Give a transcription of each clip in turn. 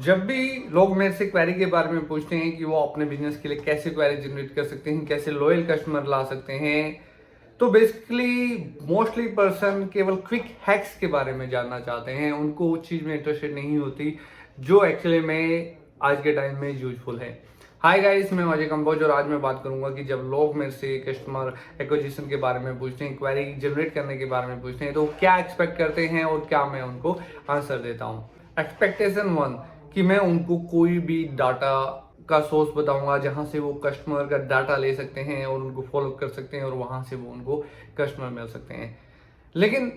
जब भी लोग मेरे से क्वेरी के बारे में पूछते हैं कि वो अपने बिजनेस के लिए कैसे क्वेरी जनरेट कर सकते हैं, कैसे लॉयल कस्टमर ला सकते हैं, तो बेसिकली मोस्टली पर्सन केवल क्विक हैक्स के बारे में जानना चाहते हैं। उनको उस चीज़ में इंटरेस्टेड नहीं होती जो एक्चुअली में आज के टाइम में यूजफुल है। हाय गाइस, मैं अजय कंबोज और आज मैं बात करूंगा कि जब लोग मेरे से कस्टमर एक्विजिशन के बारे में पूछते हैं, क्वेरी जनरेट करने के बारे में पूछते हैं, तो क्या एक्सपेक्ट करते हैं और क्या मैं उनको आंसर देता हूँ। एक्सपेक्टेशन वन, कि मैं उनको कोई भी डाटा का सोर्स बताऊंगा जहां से वो कस्टमर का डाटा ले सकते हैं और उनको फॉलो कर सकते हैं और वहां से वो उनको कस्टमर मिल सकते हैं। लेकिन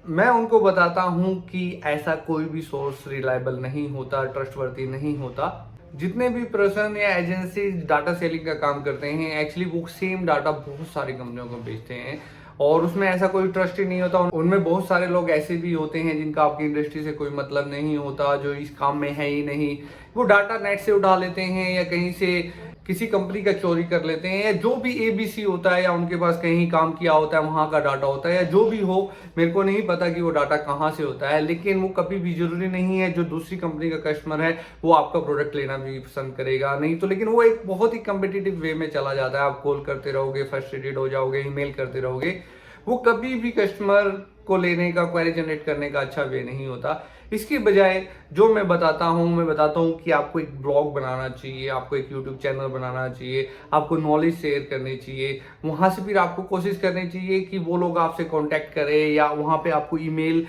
मैं उनको बताता हूं कि ऐसा कोई भी सोर्स रिलायबल नहीं होता, ट्रस्टवर्दी नहीं होता। जितने भी पर्सन या एजेंसी डाटा सेलिंग का काम करते हैं, एक्चुअली वो सेम डाटा बहुत सारी कंपनियों को बेचते हैं और उसमें ऐसा कोई ट्रस्ट ही नहीं होता। उनमें बहुत सारे लोग ऐसे भी होते हैं जिनका आपकी इंडस्ट्री से कोई मतलब नहीं होता, जो इस काम में है ही नहीं। वो डाटा नेट से उठा लेते हैं या कहीं से किसी कंपनी का चोरी कर लेते हैं, या जो भी एबीसी होता है या उनके पास कहीं काम किया होता है वहां का डाटा होता है, या जो भी हो, मेरे को नहीं पता कि वो डाटा कहाँ से होता है। लेकिन वो कभी भी जरूरी नहीं है जो दूसरी कंपनी का कस्टमर है वो आपका प्रोडक्ट लेना भी पसंद करेगा नहीं तो। लेकिन वो एक बहुत ही कम्पिटिटिव वे में चला जाता है। आप कॉल करते रहोगे, फ्रस्ट्रेटेड हो जाओगे, ईमेल करते रहोगे। वो कभी भी कस्टमर को लेने का, क्वेरी जनरेट करने का अच्छा वे नहीं होता। इसकी बजाय जो मैं बताता हूँ कि आपको एक ब्लॉग बनाना चाहिए, आपको एक यूट्यूब चैनल बनाना चाहिए, आपको नॉलेज शेयर करनी चाहिए। वहां से फिर आपको कोशिश करनी चाहिए कि वो लोग आपसे कांटेक्ट करें, या वहां पे आपको ईमेल,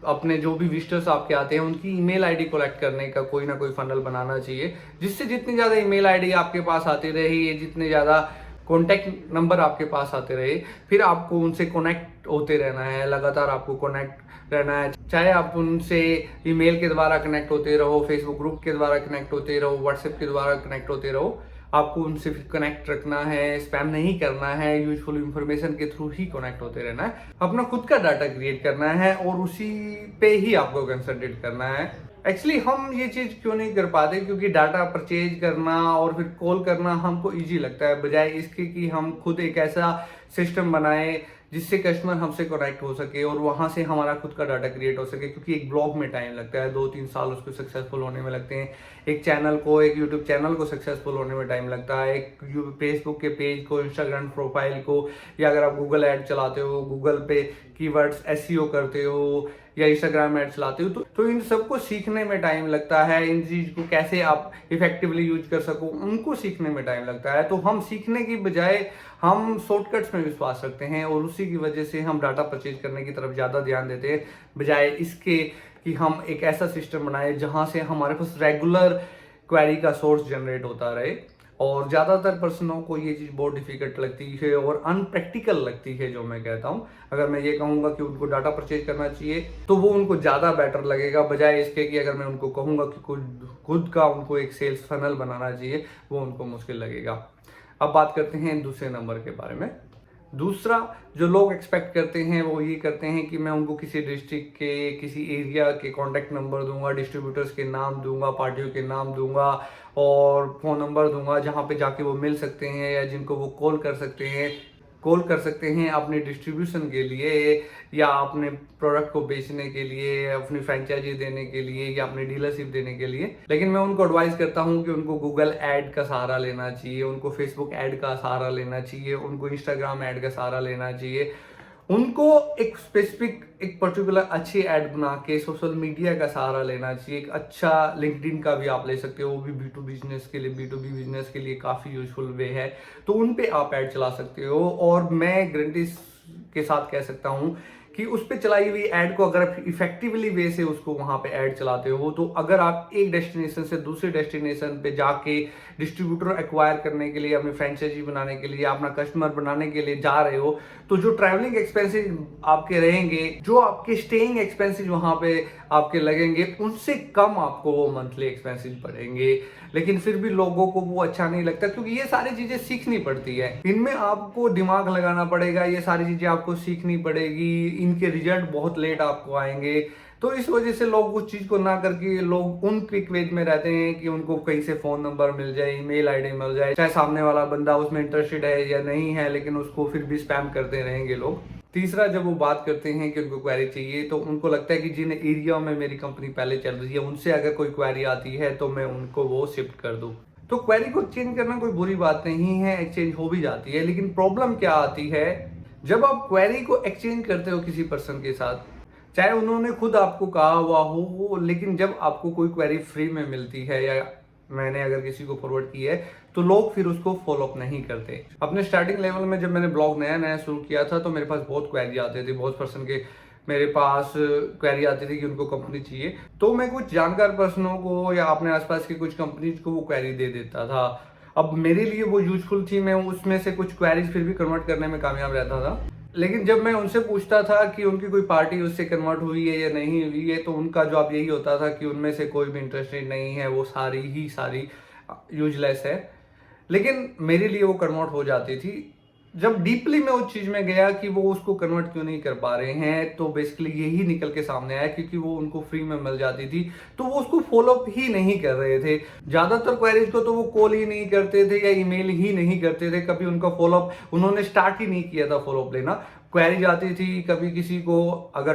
अपने जो भी विजिटर्स आपके आते हैं उनकी ईमेल आईडी कलेक्ट करने का कोई ना कोई फनल बनाना चाहिए, जिससे जितनी ज्यादा ईमेल आईडी आपके पास आती रही, जितने ज्यादा कॉन्टैक्ट नंबर आपके पास आते रहे, फिर आपको उनसे कनेक्ट होते रहना है। लगातार आपको कनेक्ट रहना है, चाहे आप उनसे ईमेल के द्वारा कनेक्ट होते रहो, फेसबुक ग्रुप के द्वारा कनेक्ट होते रहो, व्हाट्सएप के द्वारा कनेक्ट होते रहो। आपको उनसे फिर कनेक्ट रखना है, स्पैम नहीं करना है, यूजफुल इंफॉर्मेशन के थ्रू ही कनेक्ट होते रहना है। अपना खुद का डाटा क्रिएट करना है और उसी पे ही आपको कंसंट्रेट करना है। एक्चुअली हम ये चीज क्यों नहीं कर पाते, क्योंकि डाटा परचेज करना और फिर कॉल करना हमको इजी लगता है, बजाय इसके कि हम खुद एक ऐसा सिस्टम बनाए जिससे कस्टमर हमसे कनेक्ट हो सके और वहां से हमारा खुद का डाटा क्रिएट हो सके। क्योंकि एक ब्लॉग में टाइम लगता है, 2-3 साल उसको सक्सेसफुल होने में लगते हैं। एक चैनल को, एक यूट्यूब चैनल को सक्सेसफुल होने में टाइम लगता है। एक फेसबुक के पेज को, इंस्टाग्राम प्रोफाइल को, या अगर आप गूगल ऐड चलाते हो, गूगल पे कीवर्ड्स एसईओ करते हो, या इंस्टाग्राम ऐड चलाते हो, तो इन सबको सीखने में टाइम लगता है। इन चीज को कैसे आप इफेक्टिवली यूज कर सको उनको सीखने में टाइम लगता है। तो हम सीखने की बजाय हम शॉर्टकट्स में विश्वास रखते हैं और उसी की वजह से हम डाटा परचेज करने की तरफ ज्यादा ध्यान देते हैं, बजाय इसके कि हम एक ऐसा सिस्टम बनाए जहां से हमारे पास रेगुलर क्वेरी का सोर्स जनरेट होता रहे। और ज्यादातर पर्सनों को ये चीज बहुत डिफिकल्ट लगती है और अनप्रैक्टिकल लगती है, जो मैं कहता हूँ। अगर मैं ये कहूंगा कि उनको डाटा परचेज करना चाहिए तो वो उनको ज्यादा बेटर लगेगा, बजाय इसके कि अगर मैं उनको कहूंगा कि खुद का उनको एक सेल्स फनल बनाना चाहिए, वो उनको मुश्किल लगेगा। अब बात करते हैं दूसरे नंबर के बारे में। दूसरा जो लोग एक्सपेक्ट करते हैं वो ये करते हैं कि मैं उनको किसी डिस्ट्रिक्ट के, किसी एरिया के कॉन्टैक्ट नंबर दूंगा, डिस्ट्रीब्यूटर्स के नाम दूंगा, पार्टियों के नाम दूंगा और फोन नंबर दूंगा जहां पे जाके वो मिल सकते हैं या जिनको वो कॉल कर सकते हैं अपने डिस्ट्रीब्यूशन के लिए, या अपने प्रोडक्ट को बेचने के लिए, अपनी फ्रेंचाइजी देने के लिए, या अपनी डीलरशिप देने के लिए। लेकिन मैं उनको एडवाइस करता हूं कि उनको गूगल ऐड का सहारा लेना चाहिए, उनको फेसबुक ऐड का सहारा लेना चाहिए, उनको इंस्टाग्राम ऐड का सहारा लेना चाहिए। उनको एक स्पेसिफिक, एक पर्टिकुलर अच्छी ऐड बना के सोशल मीडिया का सहारा लेना चाहिए। एक अच्छा लिंक्डइन का भी आप ले सकते हो, वो भी B2 बिजनेस के लिए, B2B बिजनेस के लिए काफी यूजफुल वे है, तो उन पे आप ऐड चला सकते हो। और मैं गारंटी के साथ कह सकता हूँ कि उस पे चलाई हुई ऐड को अगर आप इफेक्टिवली वे से उसको वहां पे ऐड चलाते हो, तो अगर आप एक डेस्टिनेशन से दूसरे डेस्टिनेशन पे जाके डिस्ट्रीब्यूटर एक्वायर करने के लिए, अपनी फ्रेंचाइजी बनाने के लिए, अपना कस्टमर बनाने के लिए जा रहे हो, तो जो ट्रैवलिंग एक्सपेंसेस आपके रहेंगे, जो आपके स्टेइंग एक्सपेंसेस वहां पे आपके लगेंगे, उनसे कम आपको वो मंथली एक्सपेंसेस पड़ेंगे। लेकिन फिर भी लोगों को वो अच्छा नहीं लगता, क्योंकि ये सारी चीजें सीखनी पड़ती है, इनमें आपको दिमाग लगाना पड़ेगा, ये सारी चीजें आपको सीखनी पड़ेगी, इनके रिजल्ट बहुत लेट आपको आएंगे। तो इस वजह से लोग उस चीज को ना करके लोग उन क्विक वेज में रहते हैं कि उनको कहीं से फोन नंबर मिल जाए, ईमेल आईडी मिल जाए, चाहे सामने वाला बंदा उसमें इंटरेस्टेड है या नहीं है, लेकिन उसको फिर भी स्पैम करते रहेंगे लोग। तीसरा, जब वो बात करते हैं कि उनको क्वेरी चाहिए तो उनको लगता है कि जिन एरिया में मेरी कंपनी पहले चल रही है उनसे अगर कोई क्वेरी आती है तो मैं उनको वो शिफ्ट कर दूं। तो क्वेरी को चेंज करना कोई बुरी बात नहीं है, एक्सचेंज हो भी जाती है, लेकिन प्रॉब्लम क्या आती है जब आप क्वेरी को एक्सचेंज करते हो किसी पर्सन के साथ, चाहे उन्होंने खुद आपको कहा हुआ हो, लेकिन जब आपको कोई क्वेरी फ्री में मिलती है या मैंने अगर किसी को फॉरवर्ड की है तो लोग फिर उसको फॉलो अप नहीं करते। अपने स्टार्टिंग लेवल में जब मैंने ब्लॉग नया नया शुरू किया था तो मेरे पास बहुत क्वेरी आते थे, बहुत पर्सन के मेरे पास क्वेरी आती थी कि उनको कंपनी चाहिए, तो मैं कुछ जानकार पर्सनों को या अपने आसपास की कुछ कंपनीज को वो क्वेरी दे देता था। अब मेरे लिए वो यूजफुल थी, मैं उसमें से कुछ क्वेरीज फिर भी कन्वर्ट करने में कामयाब रहता था। लेकिन जब मैं उनसे पूछता था कि उनकी कोई पार्टी उससे कन्वर्ट हुई है या नहीं हुई है तो उनका जवाब यही होता था कि उनमें से कोई भी इंटरेस्टेड नहीं है, वो सारी ही सारी यूजलेस है। लेकिन मेरे लिए वो कन्वर्ट हो जाती थी। जब डीपली मैं उस चीज में गया कि वो उसको कन्वर्ट क्यों नहीं कर पा रहे हैं, तो बेसिकली यही निकल के सामने आया क्योंकि वो उनको फ्री में मिल जाती थी तो वो उसको फॉलो अप ही नहीं कर रहे थे। ज्यादातर क्वेरीज को तो वो कॉल ही नहीं करते थे या ईमेल ही नहीं करते थे, कभी उनका फॉलो अप उन्होंने स्टार्ट ही नहीं किया था फॉलो अप लेना। क्वेरी जाती थी, कभी किसी को अगर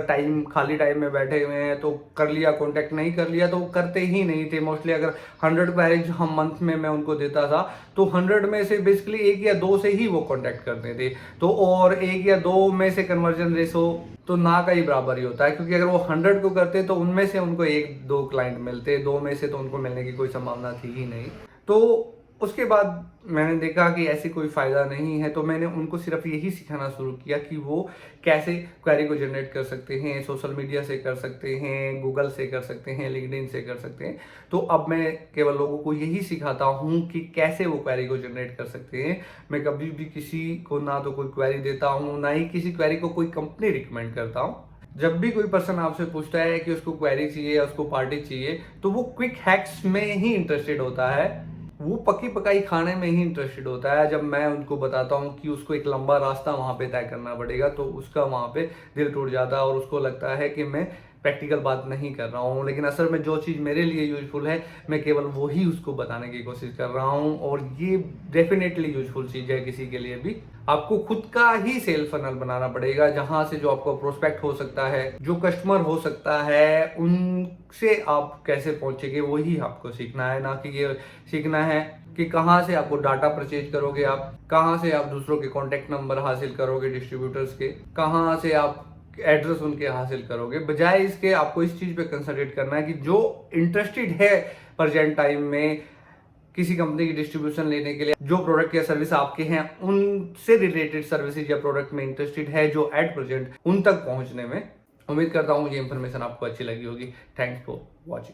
खाली टाइम में बैठे हुए हैं तो कर लिया, कांटेक्ट नहीं कर लिया तो करते ही नहीं थे। मोस्टली अगर 100 क्वेरीज हम मंथ में मैं उनको देता था तो 100 में से बेसिकली 1 या 2 से ही वो कांटेक्ट करते थे। तो और 1 या 2 में से कन्वर्जन रेशो तो ना का ही बराबर ही होता है, क्योंकि अगर वो 100 को करते तो उनमें से उनको 1-2 क्लाइंट मिलते, 2 में से तो उनको मिलने की कोई संभावना थी ही नहीं। तो उसके बाद मैंने देखा कि ऐसे कोई फायदा नहीं है, तो मैंने उनको सिर्फ यही सिखाना शुरू किया कि वो कैसे क्वेरी को जनरेट कर सकते हैं। सोशल मीडिया से कर सकते हैं, गूगल से कर सकते हैं, लिंक्डइन से कर सकते हैं। तो अब मैं केवल लोगों को यही सिखाता हूँ कि कैसे वो क्वेरी को जनरेट कर सकते हैं। मैं कभी भी किसी को ना तो कोई क्वेरी देता हूँ, ना ही किसी क्वेरी को कोई कंपनी रिकमेंड करता हूँ। जब भी कोई पर्सन आपसे पूछता है कि उसको क्वेरी चाहिए या उसको पार्टी चाहिए तो वो क्विक हैक्स में ही इंटरेस्टेड होता है, वो पकी पकाई खाने में ही इंटरेस्टेड होता है। जब मैं उनको बताता हूँ कि उसको एक लंबा रास्ता वहां पे तय करना पड़ेगा तो उसका वहां पे दिल टूट जाता है और उसको लगता है कि मैं प्रैक्टिकल बात नहीं कर रहा हूँ। लेकिन असल में जो चीज़ मेरे लिए यूजफुल है मैं केवल वही उसको बताने की कोशिश कर रहा हूँ, और ये डेफिनेटली यूजफुल चीज़ है किसी के लिए भी। आपको खुद का ही सेल फनल बनाना पड़ेगा, जहां से जो आपको प्रोस्पेक्ट हो सकता है, जो कस्टमर हो सकता है, उनसे आप कैसे पहुंचेंगे वही आपको सीखना है, ना कि ये सीखना है कि कहाँ से आपको डाटा परचेज करोगे, आप कहाँ से आप दूसरों के कॉन्टेक्ट नंबर हासिल करोगे, डिस्ट्रीब्यूटर्स के कहाँ से आप एड्रेस उनके हासिल करोगे। बजाय इसके आपको इस चीज पे कंसंट्रेट करना है कि जो इंटरेस्टेड है प्रेजेंट टाइम में किसी कंपनी की डिस्ट्रीब्यूशन लेने के लिए, जो प्रोडक्ट या सर्विस आपके हैं उनसे रिलेटेड सर्विसेज या प्रोडक्ट में इंटरेस्टेड है, जो एट प्रेजेंट उन तक पहुंचने में। उम्मीद करता हूं ये इंफॉर्मेशन आपको अच्छी लगी होगी। Thanks for watching.